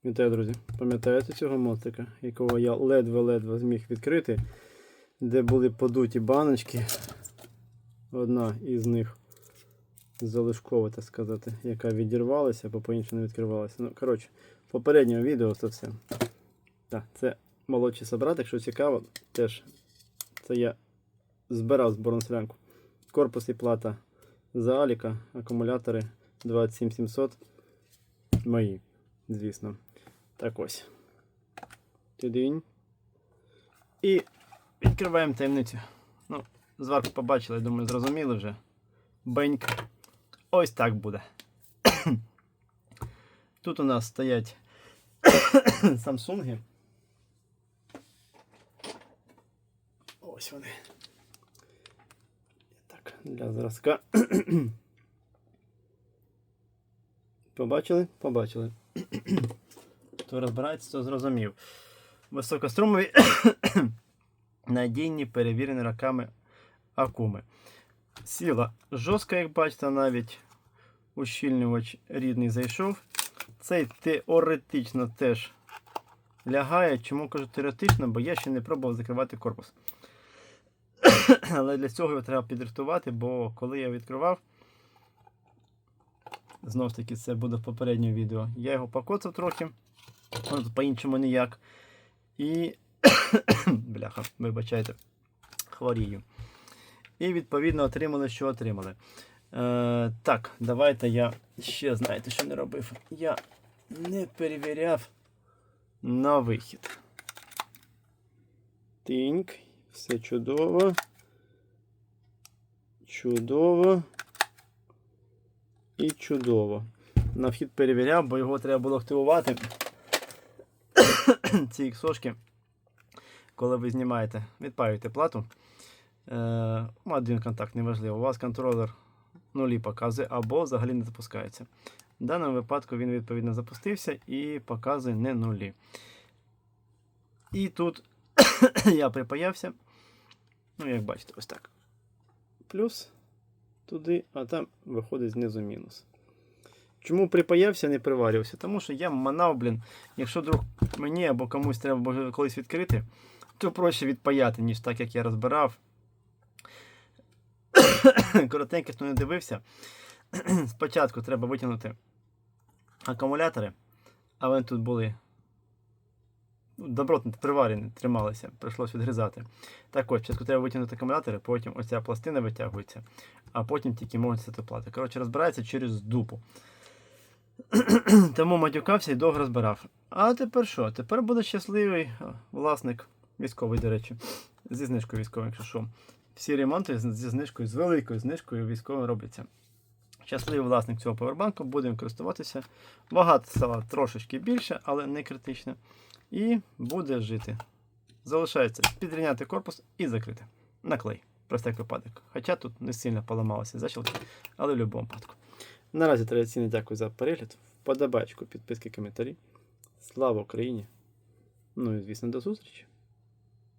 Вітаю, друзі! Пам'ятаєте цього мотика, якого я ледве-ледве зміг відкрити, де були подуті баночки. Одна із них залишкова, так сказати, яка відірвалася, бо по-іншому не відкривалася. Ну, коротше, в попередньому відео це все. Так, це молодший собрат, якщо цікаво, теж це я збирав зборну селянку. Корпус і плата за Аліка, акумулятори 27700 мої, звісно. Так ось. Тюдінь. І відкриваємо таємницю. Ну, зверху побачили, я думаю, зрозуміли вже. Беньк. Ось так буде. Тут у нас стоять Samsung. Ось вони. Так, для зразка. Побачили? Побачили. Хто розбирається, то зрозумів. Високострумові надійні, перевірені роками акуми. Сіла жорстка, як бачите, навіть ущільнювач рідний зайшов. Цей теоретично теж лягає. Чому кажу теоретично? Бо я ще не пробував закривати корпус. Але для цього його треба підрихтувати, бо коли я відкривав, знов таки це буде в попередньому відео, я його покоцав трохи, по-іншому ніяк. І, бляха, вибачайте, хворію. І відповідно отримали, що отримали. Так, давайте я ще, знаєте, що не робив. Я не перевіряв на вихід. Тиньк, все чудово. Чудово. І чудово. На вхід перевіряв, бо його треба було активувати. Ці іксошки, коли ви знімаєте, відпаюєте плату. Один контакт, неважливо. У вас контролер нулі показує або взагалі не запускається. В даному випадку він відповідно запустився і показує не нулі. І тут я припаявся. Ну, як бачите, ось так. Плюс туди, а там виходить знизу мінус. Чому припаявся, не приварювався? Тому що я манав, якщо вдруг мені або комусь треба колись відкрити, то проще відпаяти, ніж так, як я розбирав. Коротенько, хто не дивився. Спочатку треба витягнути акумулятори, а вони тут були добротно приварені, трималися, прийшлося відгризати. Так ось, спочатку треба витягнути акумулятори, потім ось ця пластина витягується, а потім тільки можна сити плати. Коротше, розбирається через дупу. Тому матюкався і довго розбирав. А тепер що? Тепер буде щасливий власник, військовий, до речі, зі знижкою військовою, якщо що. Всі ремонти зі знижкою, з великою знижкою військовою робляться. Щасливий власник цього павербанку, будемо користуватися. Вага стала трошечки більше, але не критична. І буде жити. Залишається підрівняти корпус і закрити. На клей. Простий випадок. Хоча тут не сильно поламалося защілки, але в будь-якому випадку. Наразі традиційно дякую за перегляд. Вподобайку, підписки, коментарі. Слава Україні! Ну і звісно, до зустрічі!